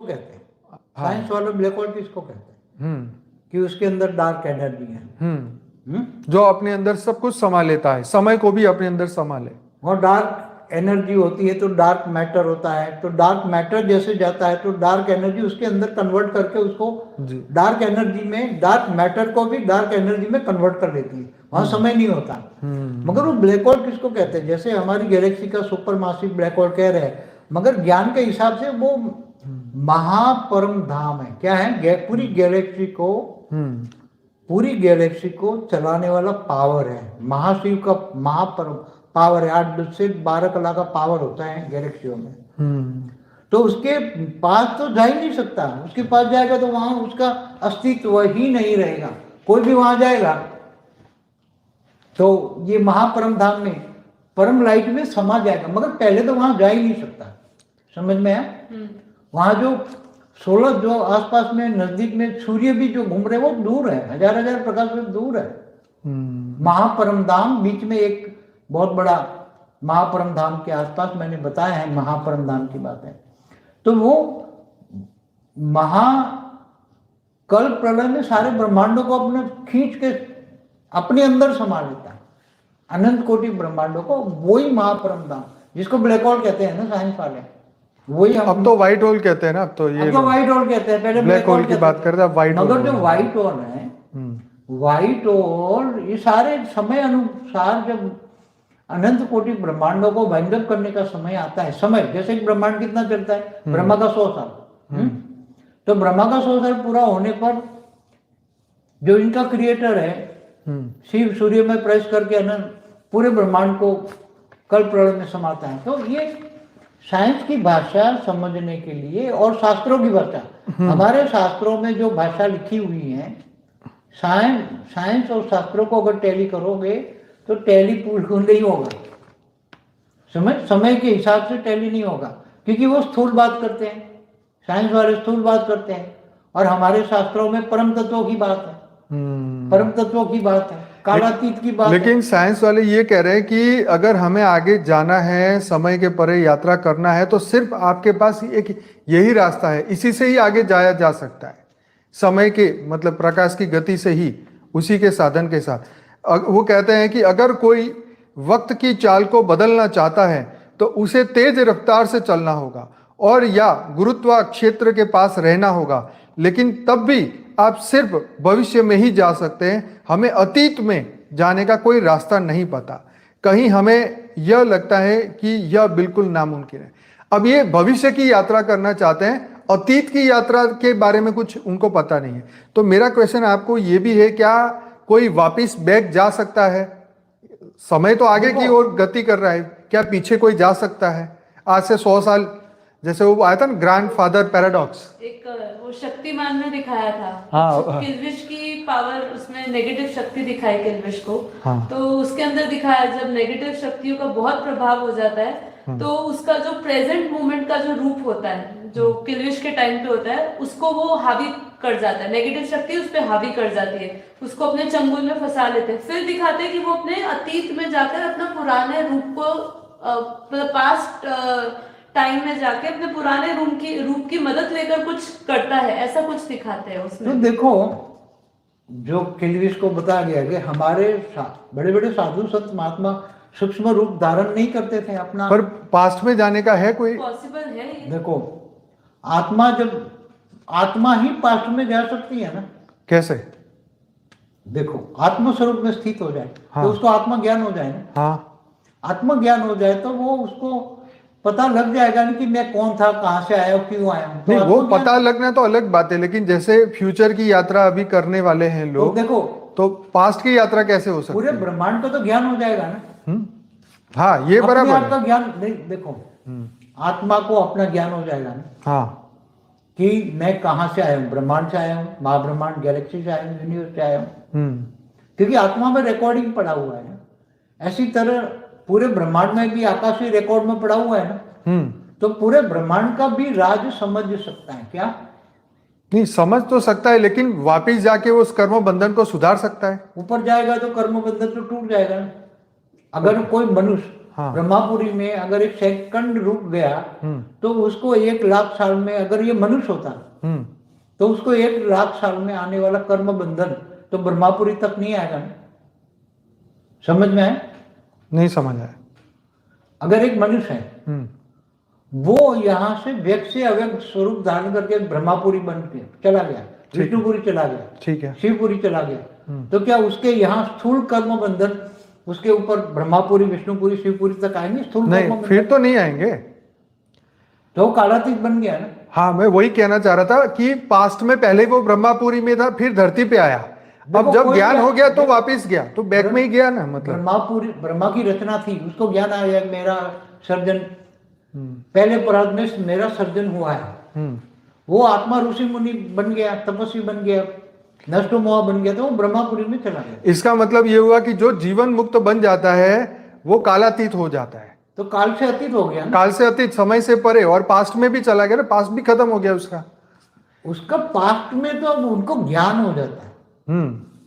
कहते हैं, साइंस वाले ब्लैक होल किसको कहते हैं? कि उसके अंदर डार्क एनर्जी है। जो अपने अंदर सब कुछ समा लेता है, समय को भी अपने अंदर समा ले। और डार्क एनर्जी होती है तो डार्क मैटर होता है, तो डार्क मैटर जैसे जाता है तो डार्क एनर्जी उसके अंदर कन्वर्ट करके उसको डार्क एनर्जी में, डार्क मैटर को भी डार्क एनर्जी में कन्वर्ट कर देती है, वहां समय नहीं होता। मगर वो ब्लैक होल किसको कहते हैं? जैसे हमारी गैलेक्सी का सुपर मासिव ब्लैक होल कह रहे हैं, मगर ज्ञान के हिसाब से वो महापरम धाम है। क्या है? पूरी गैलेक्सी को चलाने वाला पावर है, महाशिव का महापरम पावर है। 8 से 12 कला का पावर होता है गैलेक्सियों में। तो उसके पास तो जा ही नहीं सकता, उसके पास जाएगा तो वहां उसका अस्तित्व ही नहीं रहेगा। कोई भी वहां जाएगा तो ये महापरम धाम में, परम लाइट में समा जाएगा, मगर पहले तो वहां जा ही नहीं सकता। समझ में आया? वहां जो 16 जो आसपास में नजदीक में सूर्य भी जो घूम रहे वो दूर है, हजार प्रकाश से दूर है। महापरम धाम बीच में एक बहुत बड़ा महापरम धाम के आसपास मैंने बताया है, महापरम धाम की बात है। तो वो महाकल्प प्रलय में सारे ब्रह्मांडों को अपने खींच के अपने अंदर समा लेता है, अनंत कोटि ब्रह्मांडों को। वही महापरम धाम जिसको ब्लैक होल कहते हैं ना साइंस वाले, वही अब तो व्हाइट होल कहते हैं ना, अब तो व्हाइट होल कहते हैं, पहले ब्लैक होल की बात करते हैं, व्हाइट होल। मगर जो व्हाइट होल है, व्हाइट होल ये सारे समय अनुसार जब अनंत कोटि ब्रह्मांडों को वाइंड अप करने का समय आता है, समय जैसे कि ब्रह्मांड कितना चलता है, ब्रह्मा का 100 साल। तो ब्रह्मा का 100 साल पूरा होने पर जो इनका क्रिएटर है शिव सूर्य में प्रवेश करके अनंत पूरे ब्रह्मांड को कल्प प्रलय में समाता है। तो ये साइंस की भाषा समझने के लिए, और शास्त्रों की भाषा, हमारे शास्त्रों में जो भाषा लिखी हुई है, साइंस और शास्त्रों को अगर टैली करोगे तो टैली पूर्ण नहीं होगा। समय के हिसाब से टैली नहीं होगा, क्योंकि वो स्थूल बात करते हैं, साइंस वाले स्थूल बात करते हैं, और हमारे शास्त्रों में परम तत्वों की बात है, परम तत्वों की बात है, कालातीत की बात। लेकिन साइंस वाले ये कह रहे हैं कि अगर हमें आगे जाना है, समय के परे यात्रा करना है, तो सिर्फ आपके पास एक यही रास्ता है, इसी से ही आगे जाया जा सकता है, समय के मतलब प्रकाश की गति से ही, उसी के साधन के साथ। वो कहते हैं कि अगर कोई वक्त की चाल को बदलना चाहता है तो उसे तेज रफ्तार से चलना होगा और या गुरुत्वाक्षेत्र के पास रहना होगा, लेकिन तब भी आप सिर्फ भविष्य में ही जा सकते हैं। हमें अतीत में जाने का कोई रास्ता नहीं पता, कहीं हमें यह लगता है कि यह बिल्कुल नामुमकिन है। अब ये भविष्य की यात्रा करना चाहते हैं, अतीत की यात्रा के बारे में कुछ उनको पता नहीं है। तो मेरा क्वेश्चन आपको ये भी है, क्या कोई वापिस बैक जा सकता है? समय तो आगे की ओर गति कर रहा है, क्या पीछे कोई जा सकता है? आज से 100 साल, जैसे वो आया था ना ग्रैंडफादर पैराडॉक्स, एक वो शक्तिमान में दिखाया था। हाँ, किल्विश की पावर, उसमें नेगेटिव शक्ति दिखाई किल्विश को। हाँ, तो उसके अंदर दिखाया जब नेगेटिव शक्तियों का बहुत प्रभाव हो जाता है तो उसका जो प्रेजेंट मोमेंट का जो रूप होता है, जो किल्विश के टाइम पे होता है, उसको वो हावी कर जाता है, नेगेटिव शक्ति उस पर हावी कर जाती है, उसको अपने चंगुल में फंसा लेते हैं। फिर दिखाते हैं कि वो अपने अतीत में जाकर अपना पुराने रूप को, पास्ट टाइम में जाके अपने पुराने रूप की मदद लेकर कुछ करता है, ऐसा कुछ दिखाते हैं उसमें। तो देखो, जो किल्विश को बताया गया कि हमारे बड़े बड़े साधु संत महात्मा सूक्ष्म रूप धारण नहीं करते थे अपना, पर पास्ट में जाने का है कोई पॉसिबल है? देखो, आत्मा ही पास्ट में जा सकती है ना। कैसे? देखो, आत्म स्वरूप में स्थित हो जाए तो उसको आत्मा ज्ञान हो जाए ना। हाँ, आत्मा ज्ञान हो जाए तो वो उसको पता लग जाएगा ना कि मैं कौन था, कहाँ से आया हूँ, क्यों आया हूँ। नहीं, वो पता लगना तो अलग बात है, लेकिन जैसे फ्यूचर की यात्रा अभी करने वाले हैं लोग, तो देखो, तो पास्ट की यात्रा कैसे हो सकती है? पूरे ब्रह्मांड का तो ज्ञान हो जाएगा ना। हाँ, ये बराबर है। का ज्ञान नहीं, देखो, आत्मा को अपना ज्ञान हो जाएगा ना। हाँ, कि मैं कहाँ से आया हूँ, ब्रह्मांड से आया हूँ, महाब्रह्मांड गैलेक्सी से आया हूँ, यूनिवर्स से आया हूँ, क्योंकि आत्मा में रिकॉर्डिंग पड़ा हुआ है ना। ऐसी तरह पूरे ब्रह्मांड में भी आकाशीय रिकॉर्ड में पड़ा हुआ है ना। तो पूरे ब्रह्मांड का भी राज समझ सकता है क्या? नहीं, समझ तो सकता है, लेकिन वापिस जाके उस कर्म बंधन को सुधार सकता है। ऊपर जाएगा तो कर्म बंधन तो टूट जाएगा ना। अगर कोई मनुष्य हाँ। ब्रह्मापुरी में अगर एक सेकंड रुक गया तो उसको 1,00,000 साल में, अगर ये मनुष्य होता तो उसको 1,00,000 साल में आने वाला कर्म बंधन तो ब्रह्मापुरी तक नहीं आएगा ना। समझ में आए? नहीं समझ आया। अगर एक मनुष्य है वो यहाँ से व्यक्त से अव्यक्त स्वरूप धारण करके ब्रह्मापुरी बन के चला गया, विष्णुपुरी चला गया, ठीक है, शिवपुरी चला गया, तो क्या उसके यहाँ स्थूल कर्म बंधन उसके ऊपर ब्रह्मापुरी, विष्णुपुरी, शिवपुरी तक आएंगे? स्थूल कर्म नहीं, बंधन फिर तो नहीं आएंगे। तो वो कालातीत बन गया ना। हाँ, मैं वही कहना चाह रहा था कि पास्ट में पहले वो ब्रह्मापुरी में था, फिर धरती पे आया, अब जब ज्ञान हो गया तो वापस गया, तो बैक में ही गया ना। मतलब ब्रह्मापुरी, ब्रह्मा की रचना थी, उसको ज्ञान आया मेरा सर्जन, पहले पराग में मेरा सर्जन हुआ है, वो आत्मा ऋषि मुनि बन गया, तपस्वी बन गया, नष्ट मोह बन गया, तो वो ब्रह्मापुरी में चला गया। इसका मतलब ये हुआ कि जो जीवन मुक्त बन जाता है वो कालातीत हो जाता है, तो काल से अतीत हो गया ना? काल से अतीत, समय से परे, और पास्ट में भी चला गया ना, पास्ट भी खत्म हो गया उसका। उसका पास्ट में तो अब उनको ज्ञान हो जाता है,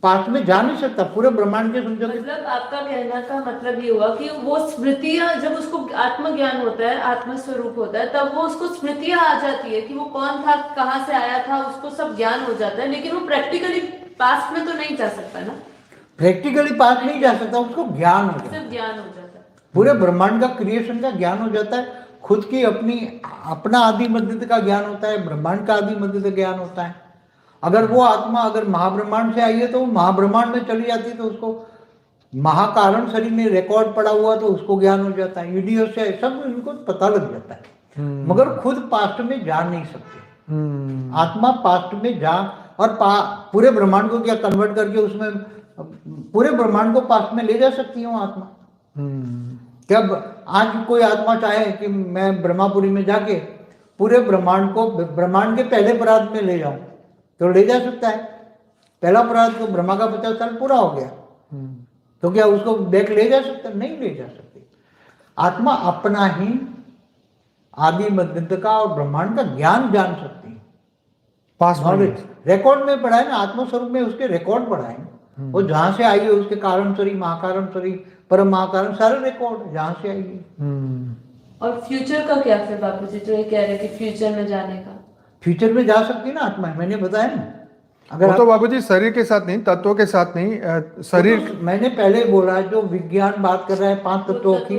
पास्ट में जा नहीं सकता, पूरे ब्रह्मांड के समझो। मतलब आपका कहना का मतलब ये हुआ कि वो स्मृतियां, जब उसको आत्मज्ञान होता है, आत्मस्वरूप होता है, तब वो उसको स्मृतियां आ जाती है कि वो कौन था, कहाँ से आया था, उसको सब ज्ञान हो जाता है, लेकिन वो प्रैक्टिकली पास्ट में तो नहीं जा सकता ना। प्रैक्टिकली पास्ट नहीं जा सकता, उसको ज्ञान हो जाता है, सिर्फ ज्ञान हो जाता है, पूरे ब्रह्मांड का क्रिएशन का ज्ञान हो जाता है, खुद की अपना आदि मध्य का ज्ञान होता है, ब्रह्मांड का आदि मध्य ज्ञान होता है। अगर वो आत्मा अगर महाब्रह्मांड से आई है तो वो महाब्रह्मांड में चली जाती है, तो उसको महाकारण शरीर में रिकॉर्ड पड़ा हुआ तो उसको ज्ञान हो जाता है, वीडियो से सब इनको पता लग जाता है, मगर खुद पास्ट में जा नहीं सकते। आत्मा पास्ट में जा और पूरे ब्रह्मांड को क्या कन्वर्ट करके उसमें पूरे ब्रह्मांड को पास्ट में ले जा सकती है वो आत्मा। क्या आज कोई आत्मा चाहे कि मैं ब्रह्मापुरी में जाके पूरे ब्रह्मांड को ब्रह्मांड के पहले परार्थ में ले जाऊं तो ले जा सकता है? पहला परार्थ तो ब्रह्मा का 50 साल पूरा हो गया, तो क्या उसको बैक ले जा सकता? नहीं ले जा सकते। आत्मा अपना ही आदि मध्य का और ब्रह्मांड का ज्ञान जान सकती है, पास्ट नॉलेज रिकॉर्ड में पढ़ा है ना, आत्मस्वरूप में उसके रिकॉर्ड पढ़ा है, वो जहां से आई है उसके कारण शरीर, महाकारण शरीर, परम महाकारण, सारे रिकॉर्ड जहां से आई है। और फ्यूचर का क्या फिर बापू जी, जो ये कह रहे कि फ्यूचर में जाने का? फ्यूचर में जा सकती है ना आत्मा, मैंने बताया ना। अगर तो बाबूजी शरीर के साथ नहीं, तत्वों के साथ नहीं, शरीर तो मैंने पहले बोला जो विज्ञान बात कर रहा है 5 तत्वों की,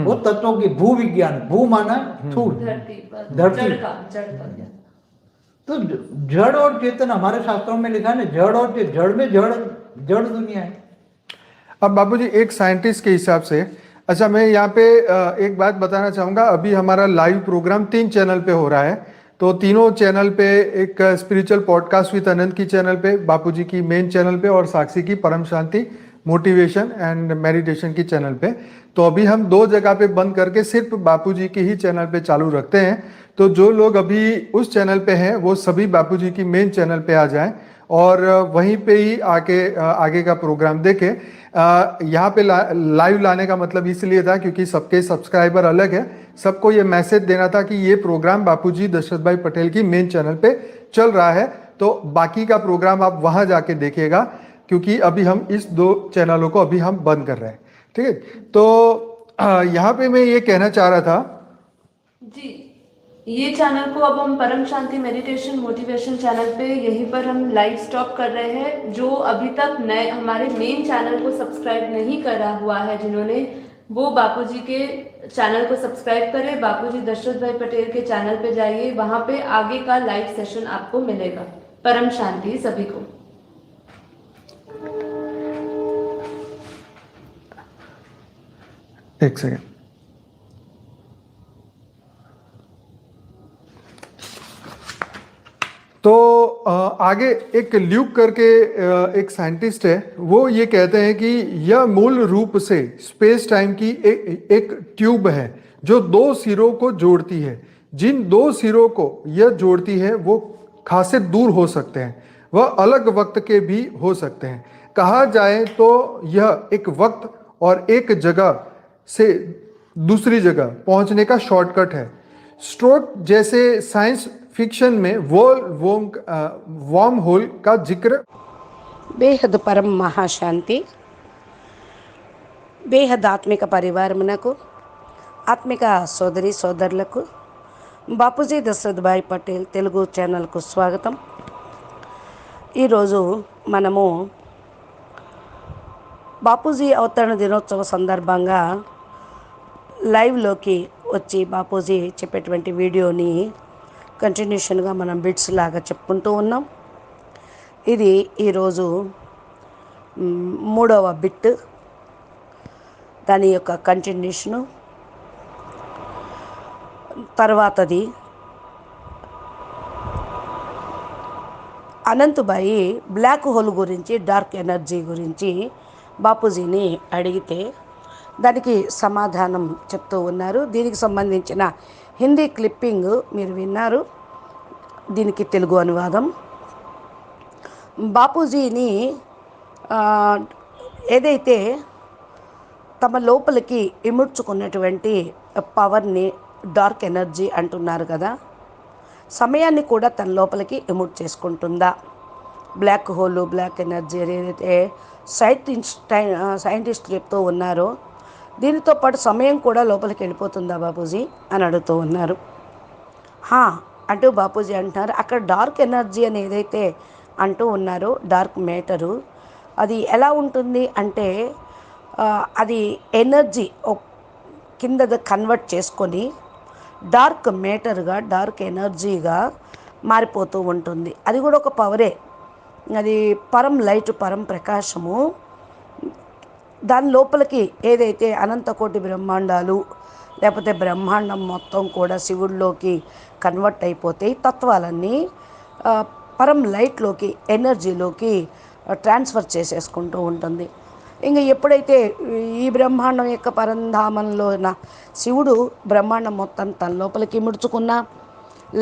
वो तत्वों की भू विज्ञान, भू माना स्थूल, धरती, जड़ का तो जड़ और चेतन हमारे शास्त्रों में लिखा है ना, जड़ और जड़ में जड़ दुनिया है। अब बाबूजी एक साइंटिस्ट के हिसाब से, अच्छा मैं यहाँ पे एक बात बताना चाहूँगा, अभी हमारा लाइव प्रोग्राम 3 चैनल पे हो रहा है, तो तीनों चैनल पे, एक स्पिरिचुअल पॉडकास्ट विद अनंत की चैनल पे, बापूजी की मेन चैनल पे, और साक्षी की परम शांति मोटिवेशन एंड मेडिटेशन की चैनल पे। तो अभी हम 2 जगह पे बंद करके सिर्फ बापूजी की ही चैनल पे चालू रखते हैं। तो जो लोग अभी उस चैनल पे हैं वो सभी बापूजी की मेन चैनल पे आ जाएं और वहीं पे ही आगे का प्रोग्राम देखें। यहाँ पे लाइव लाने का मतलब इसलिए था क्योंकि सबके सब्सक्राइबर अलग है, सबको ये मैसेज देना था कि ये प्रोग्राम बापूजी दशरथ भाई पटेल की मेन चैनल पे चल रहा है, तो बाकी का प्रोग्राम आप वहां जाके देखिएगा, क्योंकि अभी हम इस 2 चैनलों को अभी हम बंद कर रहे हैं, ठीक है। तो यहाँ पे मैं ये कहना चाह रहा था जी, ये चैनल को अब हम परम शांति मेडिटेशन मोटिवेशन चैनल पे यहीं पर हम लाइव स्टॉप कर रहे हैं। जो अभी तक नए हमारे मेन चैनल को सब्सक्राइब नहीं करा हुआ है जिन्होंने, वो बापूजी के चैनल को सब्सक्राइब करें, बापूजी दशरथ भाई पटेल के चैनल पे जाइए, वहां पे आगे का लाइव सेशन आपको मिलेगा। परम शांति सभी को। एक सेकेंड, तो आगे एक ल्यूक करके एक साइंटिस्ट है, वो ये कहते हैं कि यह मूल रूप से स्पेस टाइम की एक ट्यूब है जो 2 सिरों को जोड़ती है। जिन 2 सिरों को यह जोड़ती है वो खासे दूर हो सकते हैं, वह अलग वक्त के भी हो सकते हैं। कहा जाए तो यह एक वक्त और एक जगह से दूसरी जगह पहुंचने का शॉर्टकट है। स्ट्रोक जैसे साइंस फिक्शन में वॉर्म होल का जिक्र बेहद परम महाशांति। బేహద్ ఆత్మిక పరివారమునకు, ఆత్మిక సోదరి సోదరులకు బాపూజీ దశరథ్ భాయ్ పటేల్ తెలుగు ఛానల్కు స్వాగతం. ఈరోజు మనము బాపూజీ అవతరణ దినోత్సవ సందర్భంగా లైవ్లోకి వచ్చి బాపూజీ చెప్పేటువంటి వీడియోని కంటిన్యూషన్గా మనం బిట్స్ లాగా చెప్పుకుంటూ ఉన్నాం. ఇది ఈరోజు 3వ బిట్, దాని యొక్క కంటిన్యూషను. తర్వాతది అనంతబాయి బ్లాక్ హోల్ గురించి, డార్క్ ఎనర్జీ గురించి బాపూజీని అడిగితే దానికి సమాధానం చెప్తూ ఉన్నారు. దీనికి సంబంధించిన హిందీ క్లిప్పింగ్ మీరు విన్నారు, దీనికి తెలుగు అనువాదం. బాపూజీని ఏదైతే తమ లోపలికి ఇముడ్చుకున్నటువంటి పవర్ని డార్క్ ఎనర్జీ అంటున్నారు కదా, సమయాన్ని కూడా తన లోపలికి ఇముడ్ చేసుకుంటుందా? బ్లాక్ హోల్, బ్లాక్ ఎనర్జీ ఏదైతే సైంటిస్ట్ చెప్తూ ఉన్నారో, దీనితో పాటు సమయం కూడా లోపలికి వెళ్ళిపోతుందా బాపూజీ అని అడుగుతూ ఉన్నారు. అంటూ బాపూజీ అంటున్నారు, అక్కడ డార్క్ ఎనర్జీ అని ఏదైతే అంటూ ఉన్నారో, డార్క్ మ్యాటరు, అది ఎలా ఉంటుంది అంటే అది ఎనర్జీ కింద కన్వర్ట్ చేసుకొని డార్క్ మ్యాటర్గా, డార్క్ ఎనర్జీగా మారిపోతూ ఉంటుంది. అది కూడా ఒక పవరే. అది పరం లైట్, పరం ప్రకాశము. దాని లోపలికి ఏదైతే అనంతకోటి బ్రహ్మాండాలు, లేకపోతే బ్రహ్మాండం మొత్తం కూడా శివుడిలోకి కన్వర్ట్ అయిపోతాయి. తత్వాలన్నీ పరం లైట్లోకి, ఎనర్జీలోకి ట్రాన్స్ఫర్ చేసేసుకుంటూ ఉంటుంది. ఇంకా ఎప్పుడైతే ఈ బ్రహ్మాండం యొక్క పరంధామంలో ఉన్న శివుడు బ్రహ్మాండం మొత్తం తన లోపలికి ముడుచుకున్నా,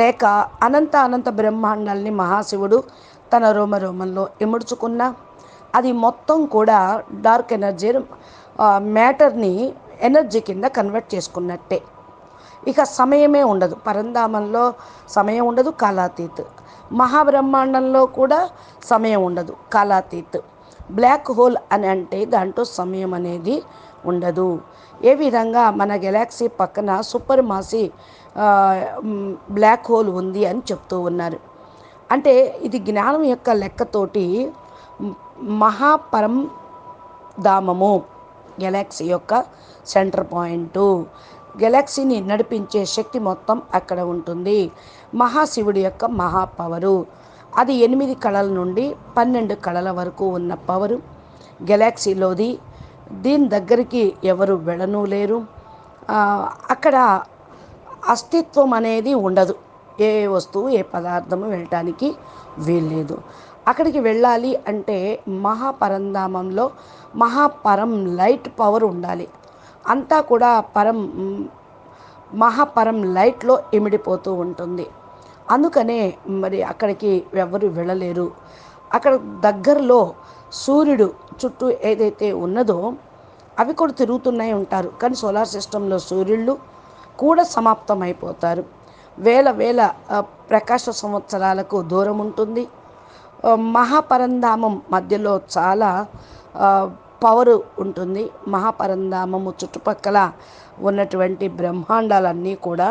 లేక అనంత బ్రహ్మాండాల్ని మహాశివుడు తన రోమరోమంలో ఇముడ్చుకున్నా, అది మొత్తం కూడా డార్క్ ఎనర్జీ మ్యాటర్ని ఎనర్జీ కింద కన్వర్ట్ చేసుకున్నట్టే. ఇక సమయమే ఉండదు, పరంధామంలో సమయం ఉండదు, కాలాతీత్. మహాబ్రహ్మాండంలో కూడా సమయం ఉండదు, కాలాతీత్. బ్లాక్ హోల్ అని అంటే దాంట్లో సమయం అనేది ఉండదు. ఏ విధంగా మన గెలాక్సీ పక్కన సూపర్ మాసి బ్లాక్ హోల్ ఉంది అని చెప్తూ ఉన్నారు. అంటే ఇది జ్ఞానం యొక్క లెక్కతోటి మహాపరం ధామము గెలాక్సీ యొక్క సెంటర్ పాయింటు. గెలాక్సీని నడిపించే శక్తి మొత్తం అక్కడ ఉంటుంది. మహాశివుడి యొక్క మహాపవరు, అది 8 కళల నుండి 12 కళల వరకు ఉన్న పవరు గెలాక్సీలోది. దీని దగ్గరికి ఎవరు వెళ్ళను లేరు. అక్కడ అస్తిత్వం అనేది ఉండదు. ఏ వస్తువు, ఏ పదార్థము వెళ్ళటానికి వీల్లేదు. అక్కడికి వెళ్ళాలి అంటే మహాపరంధామంలో మహాపరం లైట్ పవర్ ఉండాలి. అంతా కూడా మహాపరం లైట్లో ఇమిడిపోతూ ఉంటుంది. అందుకనే మరి అక్కడికి ఎవరు వెళ్ళలేరు. అక్కడ దగ్గరలో సూర్యుడు చుట్టూ ఏదైతే ఉన్నదో అవి కూడా తిరుగుతున్నాయి ఉంటారు. కానీ సోలార్ సిస్టంలో సూర్యుళ్ళు కూడా సమాప్తం అయిపోతారు. వేల ప్రకాశ సంవత్సరాలకు దూరం ఉంటుంది. మహాపరంధామం మధ్యలో చాలా పవర్ ఉంటుంది. మహాపరంధామము చుట్టుపక్కల ఉన్నటువంటి బ్రహ్మాండాలన్నీ కూడా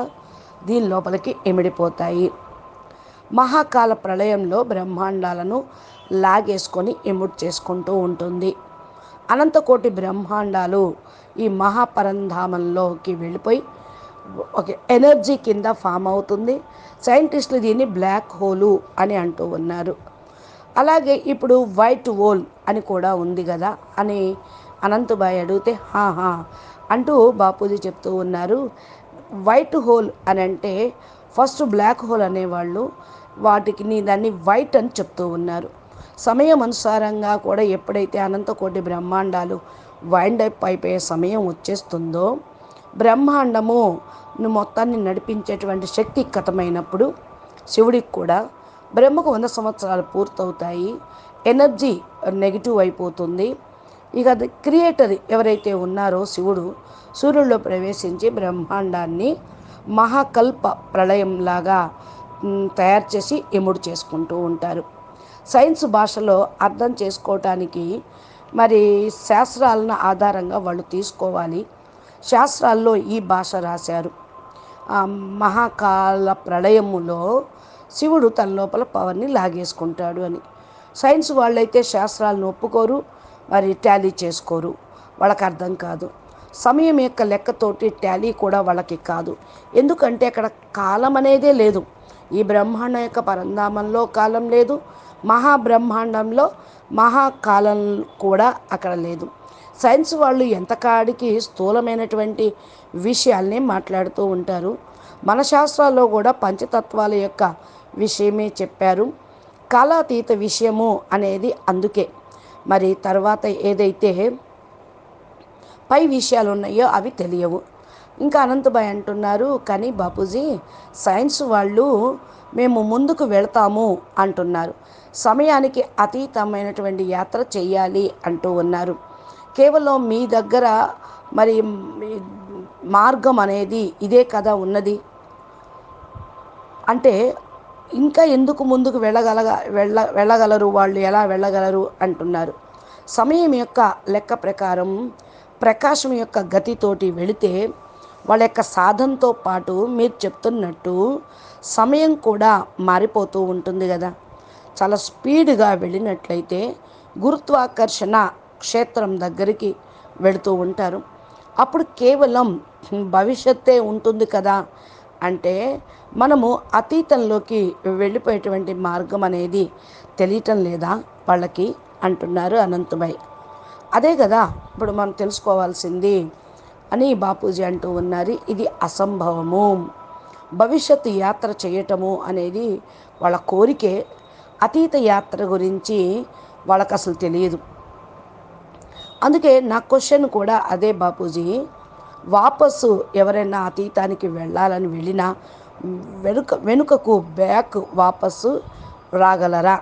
దీని లోపలికి ఇమిడిపోతాయి. మహాకాల ప్రళయంలో బ్రహ్మాండాలను లాగేసుకొని ఇముడ్ చేసుకుంటూ ఉంటుంది. అనంతకోటి బ్రహ్మాండాలు ఈ మహాపరంధామంలోకి వెళ్ళిపోయి ఒక ఎనర్జీ కింద ఫామ్ అవుతుంది. సైంటిస్టులు దీన్ని బ్లాక్ హోలు అని అంటూ ఉన్నారు. అలాగే ఇప్పుడు వైట్ హోల్ అని కూడా ఉంది కదా అని అనంతబాయి అడిగితే అంటూ బాపూజీ చెప్తూ ఉన్నారు. వైట్ హోల్ అని అంటే ఫస్ట్ బ్లాక్ హోల్ అనేవాళ్ళు వాటికి దాన్ని వైట్ అని చెప్తూ ఉన్నారు. సమయం అనుసారంగా కూడా ఎప్పుడైతే అనంతకోటి బ్రహ్మాండాలు వైండ్ అప్ అయిపోయే సమయం వచ్చేస్తుందో, బ్రహ్మాండము మొత్తాన్ని నడిపించేటువంటి శక్తి కథమైనప్పుడు శివుడికి కూడా బ్రహ్మకు 100 సంవత్సరాలు పూర్తవుతాయి. ఎనర్జీ నెగిటివ్ అయిపోతుంది. ఇక అది క్రియేటర్ ఎవరైతే ఉన్నారో శివుడు సూర్యుడిలో ప్రవేశించి బ్రహ్మాండాన్ని మహాకల్ప ప్రళయంలాగా తయారు చేసి ఇముడు చేసుకుంటూ ఉంటారు. సైన్స్ భాషలో అర్థం చేసుకోవటానికి మరి శాస్త్రాలను ఆధారంగా వాళ్ళు తీసుకోవాలి. శాస్త్రాల్లో ఈ భాష రాశారు. ఆ మహాకాల ప్రళయములో శివుడు తన లోపల పవర్ని లాగేసుకుంటాడు అని. సైన్స్ వాళ్ళైతే శాస్త్రాలను ఒప్పుకోరు, మరి టాలీ చేసుకోరు, వాళ్ళకి అర్థం కాదు. సమయం యొక్క లెక్కతోటి టాలీ కూడా వాళ్ళకి కాదు. ఎందుకంటే అక్కడ కాలం అనేదే లేదు. ఈ బ్రహ్మాండం యొక్క పరంధామంలో కాలం లేదు, మహాబ్రహ్మాండంలో మహాకాలం కూడా అక్కడ లేదు. సైన్స్ వాళ్ళు ఎంతకాడికి స్థూలమైనటువంటి విషయాల్ని మాట్లాడుతూ ఉంటారు. మన శాస్త్రాల్లో కూడా పంచతత్వాల యొక్క విషయమే చెప్పారు. కాలాతీత విషయము అనేది అందుకే. మరి తర్వాత ఏదైతే పై విషయాలు ఉన్నాయో అవి తెలియవు. ఇంకా అనంతభాయ్ అంటున్నారు, కానీ బాపూజీ సైన్స్ వాళ్ళు మేము ముందుకు వెళ్తాము అంటున్నారు, సమయానికి అతీతమైనటువంటి యాత్ర చేయాలి అంటూ ఉన్నారు. కేవలం మీ దగ్గర మరి మార్గం అనేది ఇదే కదా ఉన్నది అంటే ఇంకా ఎందుకు ముందుకు వెళ్ళగలరు, వాళ్ళు ఎలా వెళ్ళగలరు అంటున్నారు. సమయం యొక్క లెక్క ప్రకారం ప్రకాశం యొక్క గతితోటి వెళితే వాళ్ళ యొక్క సాధనతో పాటు మీరు చెప్తున్నట్టు సమయం కూడా మారిపోతూ ఉంటుంది కదా. చాలా స్పీడ్గా వెళ్ళినట్లయితే గురుత్వాకర్షణ క్షేత్రం దగ్గరికి వెళుతూ ఉంటారు. అప్పుడు కేవలం భవిష్యత్తే ఉంటుంది కదా అంటే మనము అతీతంలోకి వెళ్ళిపోయేటువంటి మార్గం అనేది తెలియటం లేదా వాళ్ళకి అంటున్నారు అనంతభాయ్. అదే కదా ఇప్పుడు మనం తెలుసుకోవాల్సింది అని బాపూజీ అంటూ ఉన్నారు. ఇది అసంభవము. భవిష్యత్తు యాత్ర చేయటము అనేది వాళ్ళ కోరికే. అతీత యాత్ర గురించి వాళ్ళకి అసలు తెలియదు. అందుకే నా క్వశ్చన్ కూడా అదే బాపూజీ, వాపసు ఎవరైనా అతీతానికి వెళ్ళాలని వెళ్ళినా వెనుకకు బ్యాక్ వాపసు రాగలరా?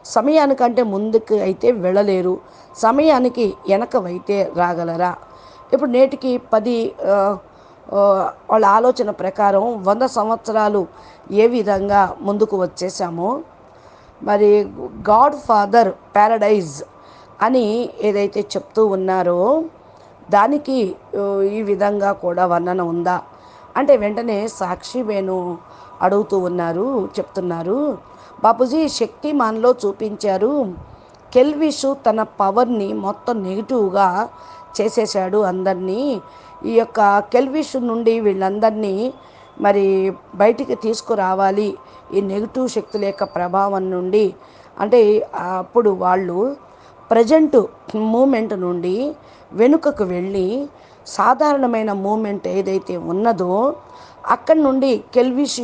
సమయానికంటే ముందుకు అయితే వెళ్ళలేరు, సమయానికి వెనకవైతే రాగలరా? ఇప్పుడు నేటికి 10 వాళ్ళ ఆలోచన ప్రకారం 100 సంవత్సరాలు ఏ విధంగా ముందుకు వచ్చేసామో, మరి గాడ్ ఫాదర్ ప్యారడైజ్ అని ఏదైతే చెప్తూ ఉన్నారో దానికి ఈ విధంగా కూడా వర్ణన ఉందా అంటే వెంటనే సాక్షి వేణు అడుగుతూ ఉన్నారు, చెప్తున్నారు, బాపూజీ శక్తిమాన్లో చూపించారు, కెల్విషు తన పవర్ని మొత్తం నెగిటివ్గా చేసేసాడు అందరినీ. ఈ యొక్క కెల్విష్ నుండి వీళ్ళందరినీ మరి బయటికి తీసుకురావాలి ఈ నెగిటివ్ శక్తుల యొక్క ప్రభావం నుండి. అంటే అప్పుడు వాళ్ళు ప్రజెంట్ మూమెంట్ నుండి వెనుకకు వెళ్ళి సాధారణమైన మూమెంట్ ఏదైతే ఉన్నదో అక్కడి నుండి కెల్విష్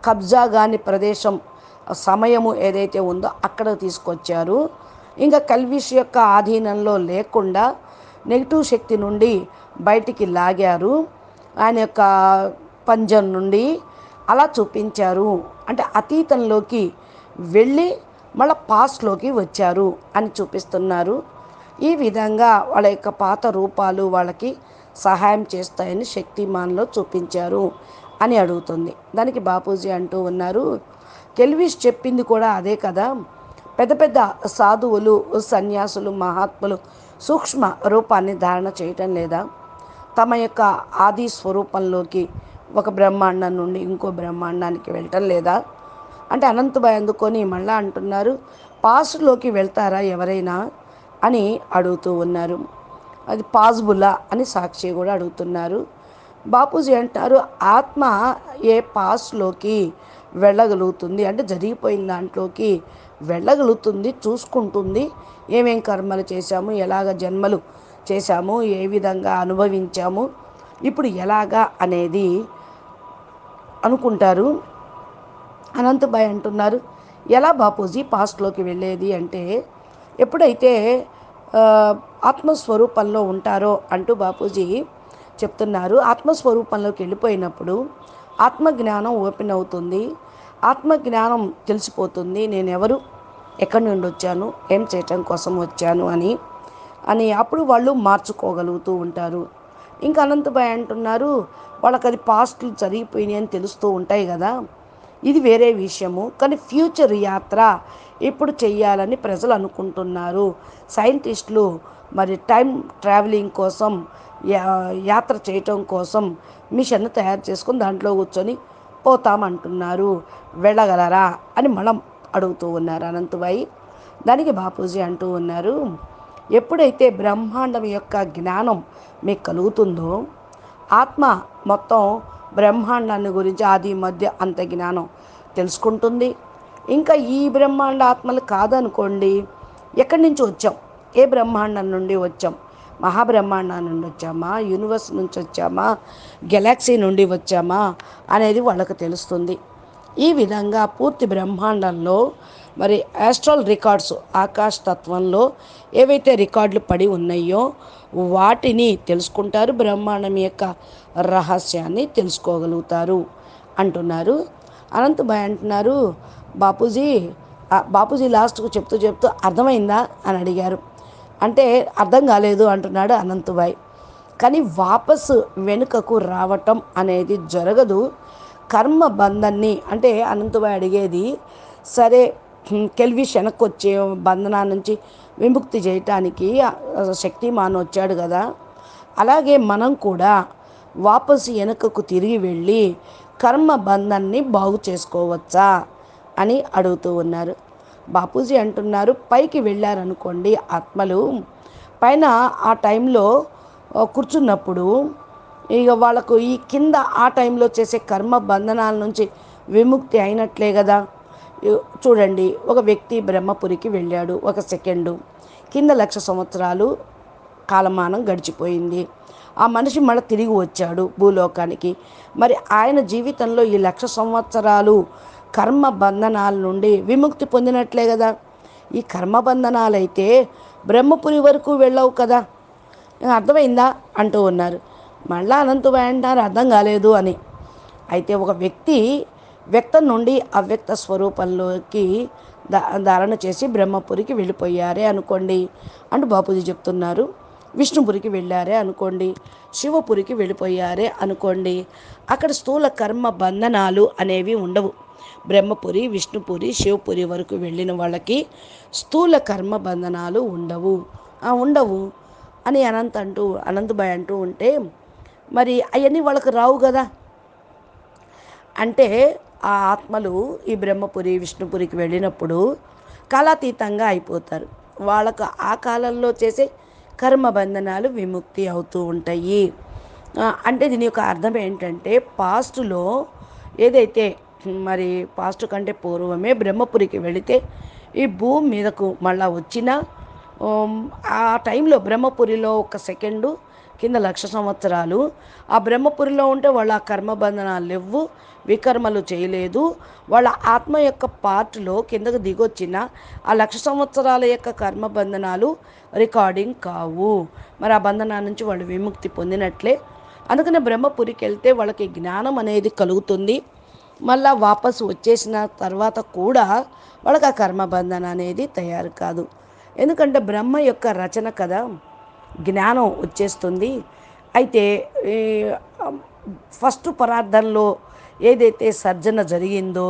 కబ్జా కాని ప్రదేశం సమయము ఏదైతే ఉందో అక్కడ తీసుకొచ్చారు. ఇంకా కెల్విష్ యొక్క ఆధీనంలో లేకుండా నెగిటివ్ శక్తి నుండి బయటికి లాగారు, ఆయన యొక్క పంజం నుండి అలా చూపించారు. అంటే అతీతంలోకి వెళ్ళి మళ్ళీ పాస్ట్లోకి వచ్చారు అని చూపిస్తున్నారు. ఈ విధంగా వాళ్ళ యొక్క పాత రూపాలు వాళ్ళకి సహాయం చేస్తాయని శక్తిమాన్లో చూపించారు అని అడుగుతుంది. దానికి బాపూజీ అంటూ ఉన్నారు, కెల్విష్ చెప్పింది కూడా అదే కదా, పెద్ద పెద్ద సాధువులు సన్యాసులు మహాత్ములు సూక్ష్మ రూపాన్ని ధారణ చేయటం లేదా? తమ యొక్క ఆది స్వరూపంలోకి ఒక బ్రహ్మాండం నుండి ఇంకో బ్రహ్మాండానికి వెళ్ళటం లేదా అంటే అనంతభాయ్ అందుకొని మళ్ళా అంటున్నారు, పాస్ట్లోకి వెళ్తారా ఎవరైనా అని అడుగుతూ ఉన్నారు. అది పాసిబులా అని సాక్షి కూడా అడుగుతున్నారు. బాపూజీ అంటారు, ఆత్మ ఏ పాస్ట్లోకి వెళ్ళగలుగుతుంది అంటే జరిగిపోయిన దాంట్లోకి వెళ్ళగలుగుతుంది, చూసుకుంటుంది, ఏమేం కర్మలు చేశాము, ఎలాగ జన్మలు చేశాము, ఏ విధంగా అనుభవించాము, ఇప్పుడు ఎలాగా అనేది అనుకుంటారు. అనంతభాయ్ అంటున్నారు, ఎలా బాపూజీ పాస్ట్లోకి వెళ్ళేది అంటే ఎప్పుడైతే ఆత్మస్వరూపంలో ఉంటారో అంటూ బాపూజీ చెప్తున్నారు. ఆత్మస్వరూపంలోకి వెళ్ళిపోయినప్పుడు ఆత్మజ్ఞానం ఓపెన్ అవుతుంది, ఆత్మజ్ఞానం తెలిసిపోతుంది, నేను ఎవరు, ఎక్కడి నుండి వచ్చాను, ఏం చేయటం కోసం వచ్చాను అని అప్పుడు వాళ్ళు మార్చుకోగలుగుతూ ఉంటారు. ఇంకా అనంతభాయ్ అంటున్నారు, వాళ్ళకి అది పాస్ట్లు జరిగిపోయినాయి అని తెలుస్తూ ఉంటాయి కదా, ఇది వేరే విషయము. కానీ ఫ్యూచర్ యాత్ర ఇప్పుడు చెయ్యాలని ప్రజలు అనుకుంటున్నారు. సైంటిస్టులు మరి టైం ట్రావెలింగ్ కోసం యాత్ర చేయటం కోసం మిషన్ తయారు చేసుకొని దాంట్లో కూర్చొని పోతామంటున్నారు. వెళ్ళగలరా అని మనం అడుగుతూ ఉన్నారు అనంతబాయి. దానికి బాపూజీ అంటూ ఉన్నారు, ఎప్పుడైతే బ్రహ్మాండం యొక్క జ్ఞానం మీకు కలుగుతుందో, ఆత్మ మొత్తం బ్రహ్మాండాన్ని గురించి ఆది మధ్య అంత జ్ఞానం తెలుసుకుంటుంది. ఇంకా ఈ బ్రహ్మాండ ఆత్మలు కాదనుకోండి, ఎక్కడి నుంచి వచ్చాం, ఏ బ్రహ్మాండం నుండి వచ్చాం, మహాబ్రహ్మాండం నుండి వచ్చామా, యూనివర్స్ నుంచి వచ్చామా, గెలాక్సీ నుండి వచ్చామా అనేది వాళ్ళకు తెలుస్తుంది. ఈ విధంగా పూర్తి బ్రహ్మాండంలో మరి ఆస్ట్రల్ రికార్డ్స్, ఆకాశ తత్వంలో ఏవైతే రికార్డులు పడి ఉన్నాయో వాటిని తెలుసుకుంటారు, బ్రహ్మాండం యొక్క రహస్యాన్ని తెలుసుకోగలుగుతారు అంటున్నారు. అనంతభాయ్ అంటున్నారు, బాపూజీ లాస్ట్కు చెప్తూ అర్థమైందా అని అడిగారు. అంటే అర్థం కాలేదు అంటున్నాడు అనంతభాయ్. కానీ వాపసు వెనుకకు రావటం అనేది జరగదు. కర్మ బంధాన్ని, అంటే అనంతభాయ్ అడిగేది, సరే కెల్విష్ వెనక్కి వచ్చే బంధనా నుంచి విముక్తి చేయటానికి శక్తిమాన్ వచ్చాడు కదా, అలాగే మనం కూడా వాపసు వెనుకకు తిరిగి వెళ్ళి కర్మ బంధాన్ని బాగు చేసుకోవచ్చా అని అడుగుతూ ఉన్నారు. బాపూజీ అంటున్నారు, పైకి వెళ్ళారనుకోండి ఆత్మలు, పైన ఆ టైంలో కూర్చున్నప్పుడు ఇక వాళ్ళకు ఈ కింద ఆ టైంలో చేసే కర్మ బంధనాల నుంచి విముక్తి అయినట్లే కదా. చూడండి, ఒక వ్యక్తి బ్రహ్మపురికి వెళ్ళాడు, ఒక సెకండు కింద 1,00,000 సంవత్సరాలు కాలమానం గడిచిపోయింది. ఆ మనిషి మళ్ళీ తిరిగి వచ్చాడు భూలోకానికి. మరి ఆయన జీవితంలో ఈ 1,00,000 సంవత్సరాలు కర్మ బంధనాల నుండి విముక్తి పొందినట్లే కదా. ఈ కర్మ బంధనాలు అయితే బ్రహ్మపురి వరకు వెళ్ళవు కదా. అర్థమైందా అంటూ ఉన్నారు. మళ్ళా అనంతభాయ్ అంటారు అర్థం కాలేదు అని. అయితే ఒక వ్యక్తి వ్యక్తం నుండి అవ్యక్త స్వరూపంలోకి ధారణ చేసి బ్రహ్మపురికి వెళ్ళిపోయారే అనుకోండి అంటూ బాపూజీ చెప్తున్నారు. విష్ణుపురికి వెళ్ళారే అనుకోండి, శివపురికి వెళ్ళిపోయారే అనుకోండి, అక్కడ స్థూల కర్మ బంధనాలు అనేవి ఉండవు. బ్రహ్మపురి, విష్ణుపురి, శివపురి వరకు వెళ్ళిన వాళ్ళకి స్థూల కర్మ బంధనాలు ఉండవు అని అనంతభాయ్ అంటూ ఉంటే, మరి అవన్నీ వాళ్ళకి రావు కదా. అంటే ఆ ఆత్మలు ఈ బ్రహ్మపురి, విష్ణుపురికి వెళ్ళినప్పుడు కాలాతీతంగా అయిపోతారు. వాళ్ళకు ఆ కాలంలో చేసే కర్మ బంధనాలు విముక్తి అవుతూ ఉంటాయి. అంటే దీని యొక్క అర్థం ఏంటంటే, పాస్ట్లో ఏదైతే మరి పాస్ట్ కంటే పూర్వమే బ్రహ్మపురికి వెళితే ఈ భూమి మీదకు మళ్ళా వచ్చిన ఆ టైంలో బ్రహ్మపురిలో ఒక సెకండు కింద 1,00,000 సంవత్సరాలు ఆ బ్రహ్మపురిలో ఉంటే వాళ్ళ ఆ కర్మబంధనాలు లేవు, వికర్మలు చేయలేదు. వాళ్ళ ఆత్మ యొక్క పార్ట్లో కిందకు దిగొచ్చిన ఆ 1,00,000 సంవత్సరాల యొక్క కర్మబంధనాలు రికార్డింగ్ కావు. మరి ఆ బంధనాల నుంచి వాళ్ళు విముక్తి పొందినట్లే. అందుకనే బ్రహ్మపురికి వెళ్తే వాళ్ళకి జ్ఞానం అనేది కలుగుతుంది. మళ్ళా వాపసు వచ్చేసిన తర్వాత కూడా వాళ్ళకి ఆ కర్మబంధన అనేది తయారు కాదు. ఎందుకంటే బ్రహ్మ యొక్క రచన కదా, జ్ఞానం వచ్చేస్తుంది. అయితే ఫస్ట్ పరార్థంలో ఏదైతే సర్జన జరిగిందో,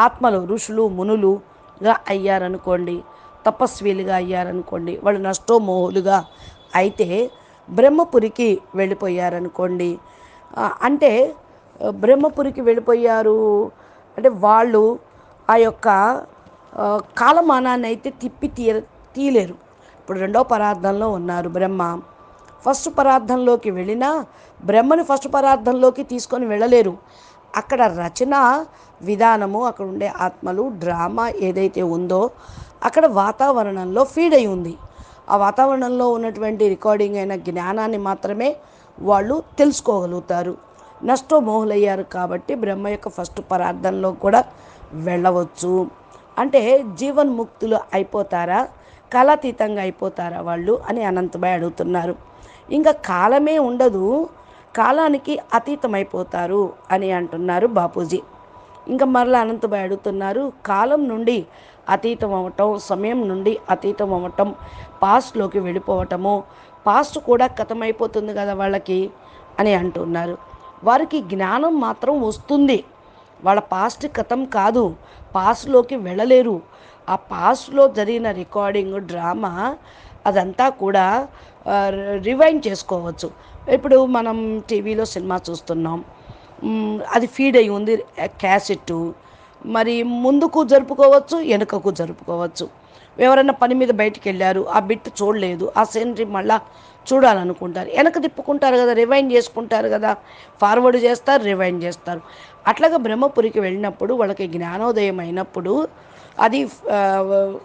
ఆత్మలు ఋషులు మునులుగా అయ్యారనుకోండి, తపస్వీలుగా అయ్యారనుకోండి, వాళ్ళు నష్టోమోహులుగా అయితే బ్రహ్మపురికి వెళ్ళిపోయారనుకోండి, అంటే బ్రహ్మపురికి వెళ్ళిపోయారు అంటే వాళ్ళు ఆ యొక్క కాలమానాన్ని అయితే తీయలేరు. ఇప్పుడు రెండో పరార్థంలో ఉన్నారు బ్రహ్మ. ఫస్ట్ పరార్థంలోకి వెళ్ళినా బ్రహ్మని ఫస్ట్ పరార్థంలోకి తీసుకొని వెళ్ళలేరు. అక్కడ రచన విధానము, అక్కడ ఉండే ఆత్మలు, డ్రామా ఏదైతే ఉందో అక్కడ వాతావరణంలో ఫీడ్ అయి ఉంది. ఆ వాతావరణంలో ఉన్నటువంటి రికార్డింగ్ అయిన జ్ఞానాన్ని మాత్రమే వాళ్ళు తెలుసుకోగలుగుతారు. నష్టోమోహులయ్యారు కాబట్టి బ్రహ్మ యొక్క ఫస్ట్ పరార్థంలో కూడా వెళ్ళవచ్చు. అంటే జీవన్ముక్తులు అయిపోతారా, కాలాతీతంగా అయిపోతారా వాళ్ళు అని అనంతభాయ్ అడుగుతున్నారు. ఇంకా కాలమే ఉండదు, కాలానికి అతీతమైపోతారు అని అంటున్నారు బాపూజీ. ఇంకా మరలా అనంతభాయ్ అడుగుతున్నారు, కాలం నుండి అతీతం అవ్వటం, సమయం నుండి అతీతం అవ్వటం, పాస్ట్లోకి వెళ్ళిపోవటము, పాస్ట్ కూడా కథమైపోతుంది కదా వాళ్ళకి అని అంటున్నారు. వారికి జ్ఞానం మాత్రం వస్తుంది. వాళ్ళ పాస్ట్ గతం కాదు, పాస్ట్లోకి వెళ్ళలేరు. ఆ పాస్ట్లో జరిగిన రికార్డింగ్ డ్రామా అదంతా కూడా రివైండ్ చేసుకోవచ్చు. ఇప్పుడు మనం టీవీలో సినిమా చూస్తున్నాం, అది ఫీడ్ అయి ఉంది క్యాసెట్టు, మరి ముందుకు జరుపుకోవచ్చు, వెనుకకు జరుపుకోవచ్చు. ఎవరైనా పని మీద బయటికి వెళ్ళారు, ఆ బిట్ చూడలేదు, ఆ సీనరీ మళ్ళా చూడాలనుకుంటారు, వెనక తిప్పుకుంటారు కదా, రివైండ్ చేసుకుంటారు కదా, ఫార్వర్డ్ చేస్తారు, రివైండ్ చేస్తారు. అట్లాగా బ్రహ్మపురికి వెళ్ళినప్పుడు వాళ్ళకి జ్ఞానోదయం అయినప్పుడు అది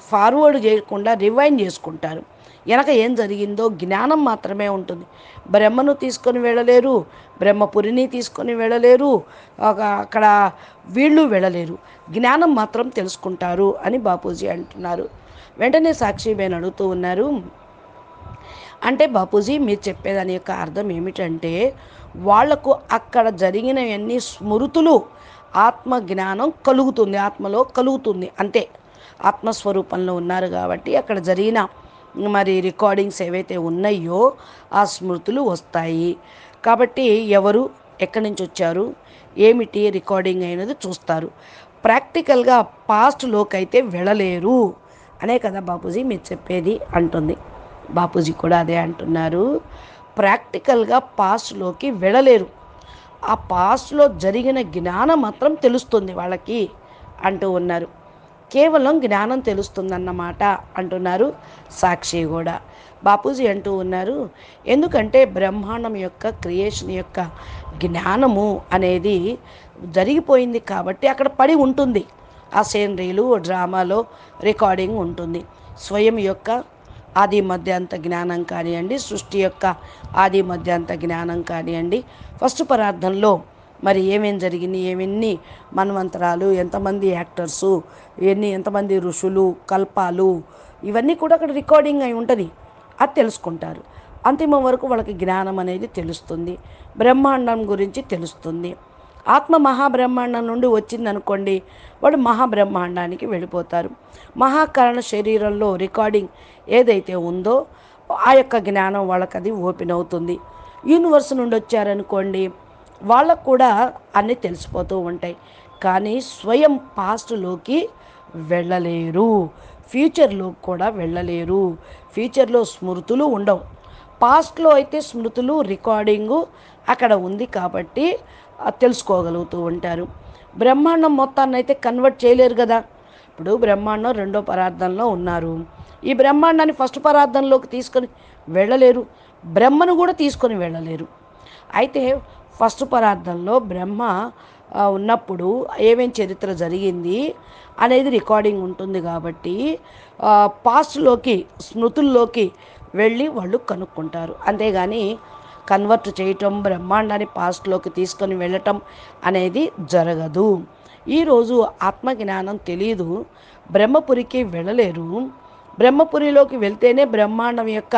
ఫార్వర్డ్ చేయకుండా రివైండ్ చేసుకుంటారు. వెనక ఏం జరిగిందో జ్ఞానం మాత్రమే ఉంటుంది. బ్రహ్మను తీసుకొని వెళ్ళలేరు, బ్రహ్మపురిని తీసుకొని వెళ్ళలేరు, అక్కడ వీళ్ళు వెళ్ళలేరు, జ్ఞానం మాత్రం తెలుసుకుంటారు అని బాపూజీ అంటున్నారు. వెంటనే సాక్షిబేన్ అడుగుతూ ఉన్నారు, అంటే బాపూజీ మీరు చెప్పేదాని యొక్క అర్థం ఏమిటంటే వాళ్లకు అక్కడ జరిగినవన్నీ స్మృతులు, ఆత్మ జ్ఞానం కలుగుతుంది, ఆత్మలో కలుగుతుంది అంతే. ఆత్మస్వరూపంలో ఉన్నారు కాబట్టి అక్కడ జరిగిన మరి రికార్డింగ్స్ ఏవైతే ఉన్నాయో ఆ స్మృతులు వస్తాయి. కాబట్టి ఎవరు ఎక్కడి నుంచి వచ్చారు, ఏమిటి రికార్డింగ్ అయినది చూస్తారు. ప్రాక్టికల్గా పాస్ట్లోకి అయితే వెళ్ళలేరు అనే కదా బాపూజీ మీరు చెప్పేది అంటుంది. బాపూజీ కూడా అదే అంటున్నారు, ప్రాక్టికల్గా పాస్ట్లోకి వెళ్ళలేరు, ఆ పాస్ట్లో జరిగిన జ్ఞానం మాత్రం తెలుస్తుంది వాళ్ళకి అంటూ ఉన్నారు. కేవలం జ్ఞానం తెలుస్తుందన్నమాట అంటున్నారు సాక్షి కూడా. బాపూజీ అంటూ ఉన్నారు, ఎందుకంటే బ్రహ్మాండం యొక్క క్రియేషన్ యొక్క జ్ఞానము అనేది జరిగిపోయింది కాబట్టి అక్కడ పడి ఉంటుంది. ఆ సీనరీలు డ్రామాలో రికార్డింగ్ ఉంటుంది. స్వయం యొక్క ఆది మధ్యాంత జ్ఞానం కానివ్వండి, సృష్టి యొక్క ఆది మధ్యాంత జ్ఞానం కానివ్వండి, ఫస్ట్ పరార్థంలో మరి ఏమేం జరిగింది, ఏమెన్ని మన్వంతరాలు, ఎంతమంది యాక్టర్సు, ఎంతమంది ఋషులు, కల్పాలు, ఇవన్నీ కూడా అక్కడ రికార్డింగ్ అయి ఉంటుంది. అది తెలుసుకుంటారు. అంతిమం వరకు వాళ్ళకి జ్ఞానం అనేది తెలుస్తుంది, బ్రహ్మాండం గురించి తెలుస్తుంది. ఆత్మ మహాబ్రహ్మాండం నుండి వచ్చిందనుకోండి, వాడు మహాబ్రహ్మాండానికి వెళ్ళిపోతారు. మహాకారణ శరీరంలో రికార్డింగ్ ఏదైతే ఉందో ఆ యొక్క జ్ఞానం వాళ్ళకి అది ఓపెన్ అవుతుంది. యూనివర్స్ నుండి వచ్చారనుకోండి, వాళ్ళకు కూడా అన్నీ తెలిసిపోతూ ఉంటాయి. కానీ స్వయం పాస్ట్లోకి వెళ్ళలేరు, ఫ్యూచర్లో కూడా వెళ్ళలేరు. ఫ్యూచర్లో స్మృతులు ఉండవు, పాస్ట్లో అయితే స్మృతులు రికార్డింగు అక్కడ ఉంది కాబట్టి తెలుసుకోగలుగుతూ ఉంటారు. బ్రహ్మాండం మొత్తాన్ని అయితే కన్వర్ట్ చేయలేరు కదా. ఇప్పుడు బ్రహ్మాండం రెండో పరార్థంలో ఉన్నారు, ఈ బ్రహ్మాండాన్ని ఫస్ట్ పరార్థంలోకి తీసుకొని వెళ్ళలేరు, బ్రహ్మను కూడా తీసుకొని వెళ్ళలేరు. అయితే ఫస్ట్ పరార్థంలో బ్రహ్మ ఉన్నప్పుడు ఏమేం చరిత్ర జరిగింది అనేది రికార్డింగ్ ఉంటుంది కాబట్టి పాస్ట్లోకి స్మృతుల్లోకి వెళ్ళి వాళ్ళు కనుక్కుంటారు. అంతేగాని కన్వర్ట్ చేయటం, బ్రహ్మాండాన్ని పాస్ట్లోకి తీసుకొని వెళ్ళటం అనేది జరగదు. ఈరోజు ఆత్మజ్ఞానం తెలియదు, బ్రహ్మపురికి వెళ్ళలేరు. బ్రహ్మపురిలోకి వెళ్తేనే బ్రహ్మాండం యొక్క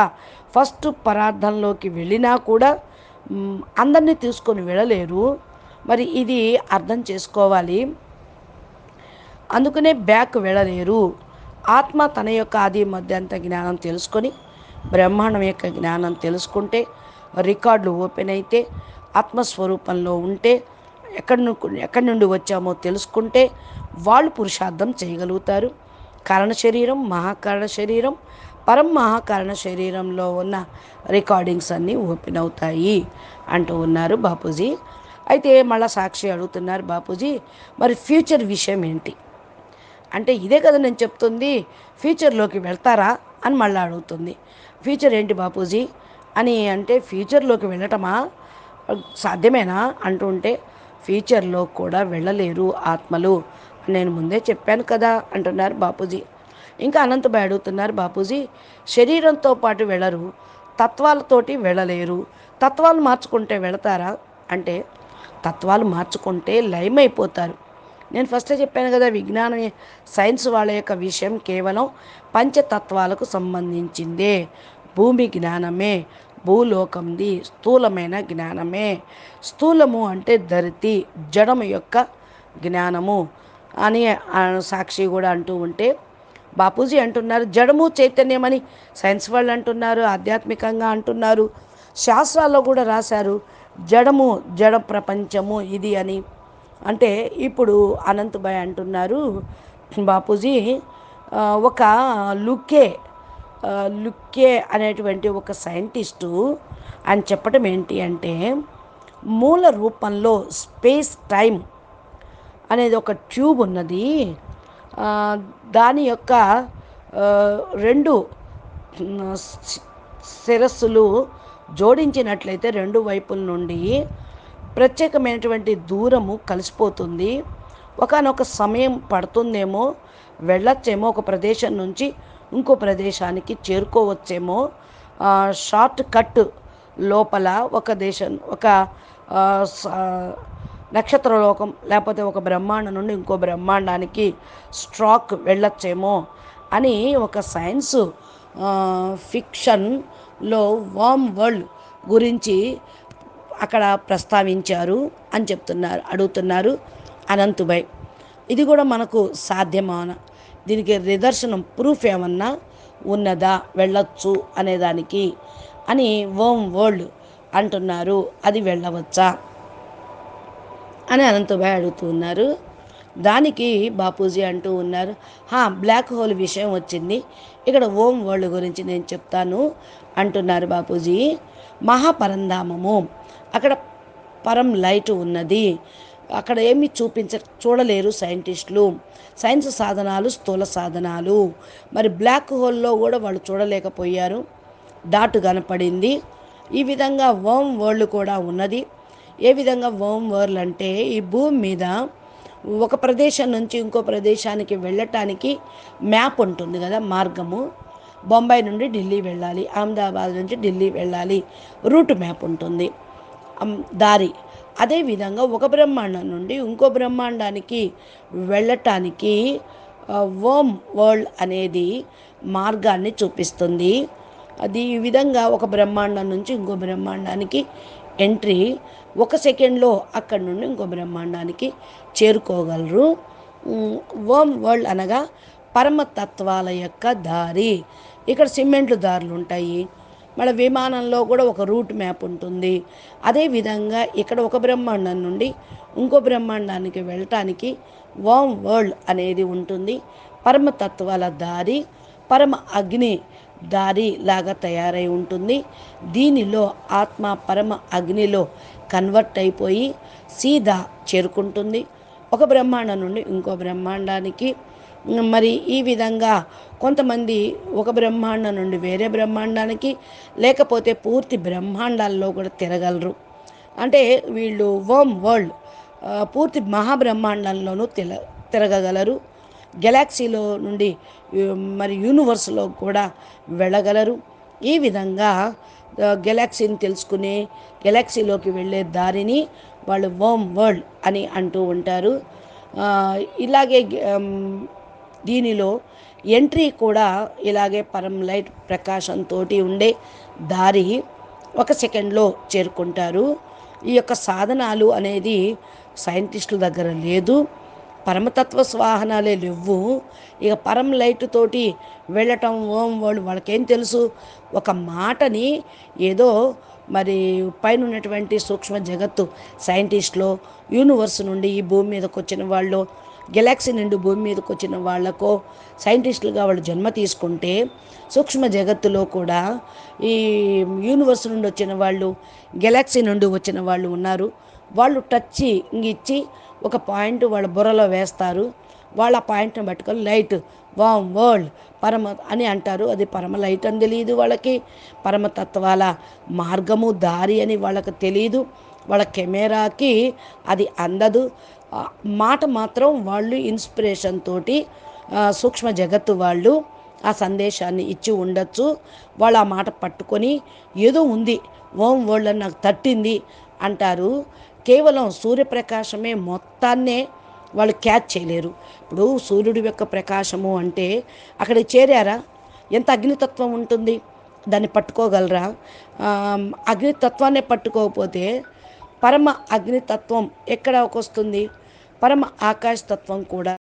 ఫస్ట్ పరార్థంలోకి వెళ్ళినా కూడా అందరినీ తీసుకొని వెళ్ళలేరు. మరి ఇది అర్థం చేసుకోవాలి. అందుకనే బ్యాక్ వెళ్ళలేరు. ఆత్మ తన యొక్క ఆది మధ్యాంత జ్ఞానం తెలుసుకొని బ్రహ్మాండం యొక్క జ్ఞానం తెలుసుకుంటే, రికార్డులు ఓపెన్ అయితే, ఆత్మస్వరూపంలో ఉంటే, ఎక్కడి నుండి వచ్చామో తెలుసుకుంటే వాళ్ళు పురుషార్థం చేయగలుగుతారు. కారణ శరీరం, మహాకారణ శరీరం, పరం మహాకారణ శరీరంలో ఉన్న రికార్డింగ్స్ అన్నీ ఓపెన్ అవుతాయి అంటూ ఉన్నారు బాపూజీ. అయితే మళ్ళీ సాక్షి అడుగుతున్నారు, బాపూజీ మరి ఫ్యూచర్ విషయం ఏంటి అంటే, ఇదే కదా నేను చెప్తుంది, ఫ్యూచర్లోకి వెళ్తారా అని మళ్ళీ అడుగుతుంది. ఫ్యూచర్ ఏంటి బాపూజీ అని అంటే, ఫ్యూచర్లోకి వెళ్ళటమా సాధ్యమేనా అంటుంటే, ఫ్యూచర్లో కూడా వెళ్ళలేరు ఆత్మలు, నేను ముందే చెప్పాను కదా అంటున్నారు బాపూజీ. ఇంకా అనంతబాయ్ అడుగుతున్నారు, బాపూజీ శరీరంతో పాటు వెళ్ళరు, తత్వాలతోటి వెళ్ళలేరు, తత్వాలు మార్చుకుంటే వెళతారా అంటే, తత్వాలు మార్చుకుంటే లయమైపోతారు. నేను ఫస్టే చెప్పాను కదా, విజ్ఞానం సైన్స్ వాళ్ళ యొక్క విషయం కేవలం పంచతత్వాలకు సంబంధించిందే. భూమి జ్ఞానమే, భూలోకంది స్థూలమైన జ్ఞానమే. స్థూలము అంటే ధరితి, జడము యొక్క జ్ఞానము అని సాక్షి కూడా అంటూ ఉంటే, బాపూజీ అంటున్నారు జడము చైతన్యమని సైన్స్ వాళ్ళు అంటున్నారు, ఆధ్యాత్మికంగా అంటున్నారు, శాస్త్రాల్లో కూడా రాశారు జడము జడ ప్రపంచము ఇది అని. అంటే ఇప్పుడు అనంతభాయ్ అంటున్నారు, బాపూజీ ఒక లుకే లుకే అనేటువంటి ఒక సైంటిస్టు అని చెప్పడం ఏంటి అంటే, మూల రూపంలో స్పేస్ టైం అనేది ఒక ట్యూబ్ ఉన్నది, దాని యొక్క రెండు శిరస్సులు జోడించినట్లయితే రెండు వైపుల నుండి ప్రత్యేకమైనటువంటి దూరము కలిసిపోతుంది. ఒకానొక సమయం పడుతుందేమో, వెళ్ళొచ్చేమో, ఒక ప్రదేశం నుంచి ఇంకో ప్రదేశానికి చేరుకోవచ్చేమో, షార్ట్ కట్ లోపల ఒక నక్షత్రలోకం లేకపోతే ఒక బ్రహ్మాండం నుండి ఇంకో బ్రహ్మాండానికి స్ట్రాక్ వెళ్ళొచ్చేమో అని ఒక సైన్స్ ఫిక్షన్లో వార్మ్ వరల్డ్ గురించి అక్కడ ప్రస్తావించారు అని అడుగుతున్నారు అనంతభాయ్. ఇది కూడా మనకు సాధ్యమాన, దీనికి నిదర్శనం ప్రూఫ్ ఏమన్నా ఉన్నదా వెళ్ళొచ్చు అనేదానికి అని వార్మ్ వరల్డ్ అంటున్నారు, అది వెళ్ళవచ్చా అని అనంతభాయ్ అడుగుతున్నారు. దానికి బాపూజీ అంటూ ఉన్నారు, బ్లాక్ హోల్ విషయం వచ్చింది, ఇక్కడ వార్మ్ వరల్డ్ గురించి నేను చెప్తాను అంటున్నారు బాపూజీ. మహాపరంధామము, అక్కడ పరం లైట్ ఉన్నది, అక్కడ ఏమి చూడలేరు సైంటిస్టులు, సైన్స్ సాధనాలు స్థూల సాధనాలు. మరి బ్లాక్ హోల్లో కూడా వాళ్ళు చూడలేకపోయారు, డాట్ కనపడింది. ఈ విధంగా వార్మ్ వరల్డ్ కూడా ఉన్నది. ఏ విధంగా వార్మ్ వరల్డ్ అంటే, ఈ భూమి మీద ఒక ప్రదేశం నుంచి ఇంకో ప్రదేశానికి వెళ్ళటానికి మ్యాప్ ఉంటుంది కదా, మార్గము. బొంబాయి నుండి ఢిల్లీ వెళ్ళాలి, అహ్మదాబాద్ నుంచి ఢిల్లీ వెళ్ళాలి, రూట్ మ్యాప్ ఉంటుంది, దారి. అదేవిధంగా ఒక బ్రహ్మాండం నుండి ఇంకో బ్రహ్మాండానికి వెళ్ళటానికి వార్మ్ వరల్డ్ అనేది మార్గాన్ని చూపిస్తుంది. అది ఈ విధంగా ఒక బ్రహ్మాండం నుంచి ఇంకో బ్రహ్మాండానికి ఎంట్రీ, 1 సెకండ్లో అక్కడి నుండి ఇంకో బ్రహ్మాండానికి చేరుకోగలరు. వార్మ్ వరల్డ్ అనగా పరమతత్వాల యొక్క దారి. ఇక్కడ సిమెంట్లు దారులు ఉంటాయి, మన విమానంలో కూడా ఒక రూట్ మ్యాప్ ఉంటుంది. అదేవిధంగా ఇక్కడ ఒక బ్రహ్మాండం నుండి ఇంకో బ్రహ్మాండానికి వెళ్ళటానికి వార్మ్ వరల్డ్ అనేది ఉంటుంది. పరమతత్వాల దారి, పరమ అగ్ని దారి లాగా తయారై ఉంటుంది. దీనిలో ఆత్మ పరమ అగ్నిలో కన్వర్ట్ అయిపోయి సీదా చేరుకుంటుంది ఒక బ్రహ్మాండం నుండి ఇంకో బ్రహ్మాండానికి. మరి ఈ విధంగా కొంతమంది ఒక బ్రహ్మాండం నుండి వేరే బ్రహ్మాండానికి, లేకపోతే పూర్తి బ్రహ్మాండాల్లో కూడా తిరగలరు. అంటే వీళ్ళు వార్మ్ వరల్డ్ పూర్తి మహాబ్రహ్మాండంలోనూ తిరగగలరు. గెలాక్సీలో నుండి మరి యూనివర్స్లో కూడా వెళ్ళగలరు. ఈ విధంగా గెలాక్సీని తెలుసుకునే, గెలాక్సీలోకి వెళ్ళే దారిని వాళ్ళు వార్మ్ వరల్డ్ అని అంటూ ఉంటారు. ఇలాగే దీనిలో ఎంట్రీ కూడా ఇలాగే పరం లైట్ ప్రకాశంతో ఉండే దారి 1 సెకండ్లో చేరుకుంటారు. ఈ యొక్క సాధనాలు అనేది సైంటిస్టుల దగ్గర లేదు, పరమతత్వ స్వాహనాలే లేవు. ఇక పరం లైట్ తోటి వెళ్ళటం ఓం వాళ్ళు వాళ్ళకేం తెలుసు, ఒక మాటని ఏదో మరి పైన ఉన్నటువంటి సూక్ష్మ జగత్తు సైంటిస్టులు, యూనివర్స్ నుండి ఈ భూమి మీదకి వచ్చిన వాళ్ళు, గెలాక్సీ నుండి భూమి మీదకి వచ్చిన వాళ్ళకో సైంటిస్టులుగా వాళ్ళు జన్మ తీసుకుంటే, సూక్ష్మ జగత్తులో కూడా ఈ యూనివర్స్ నుండి వచ్చిన వాళ్ళు, గెలాక్సీ నుండి వచ్చిన వాళ్ళు ఉన్నారు. వాళ్ళు టచ్ ఇచ్చి ఒక పాయింట్ వాళ్ళ బుర్రలో వేస్తారు. వాళ్ళ పాయింట్ని పట్టుకొని లైట్ వామ్ వరల్డ్ పరమ అని అంటారు. అది పరమ లైట్ అని తెలియదు వాళ్ళకి, పరమతత్వాల మార్గము దారి అని వాళ్ళకి తెలియదు, వాళ్ళ కెమెరాకి అది అందదు. మాట మాత్రం వాళ్ళు ఇన్స్పిరేషన్ తోటి సూక్ష్మ జగత్తు వాళ్ళు ఆ సందేశాన్ని ఇచ్చి ఉండొచ్చు. వాళ్ళు ఆ మాట పట్టుకొని ఏదో ఉంది ఓం వరల్డ్ అని నాకు తట్టింది అంటారు. కేవలం సూర్యప్రకాశమే మొత్తాన్నే వాళ్ళు క్యాచ్ చేయలేరు. ఇప్పుడు సూర్యుడి యొక్క ప్రకాశము అంటే అక్కడికి చేరారా, ఎంత అగ్నితత్వం ఉంటుంది, దాన్ని పట్టుకోగలరా? అగ్నితత్వాన్ని పట్టుకోకపోతే పరమ అగ్నితత్వం ఎక్కడ వస్తుంది? పరమ ఆకాశతత్వం కూడా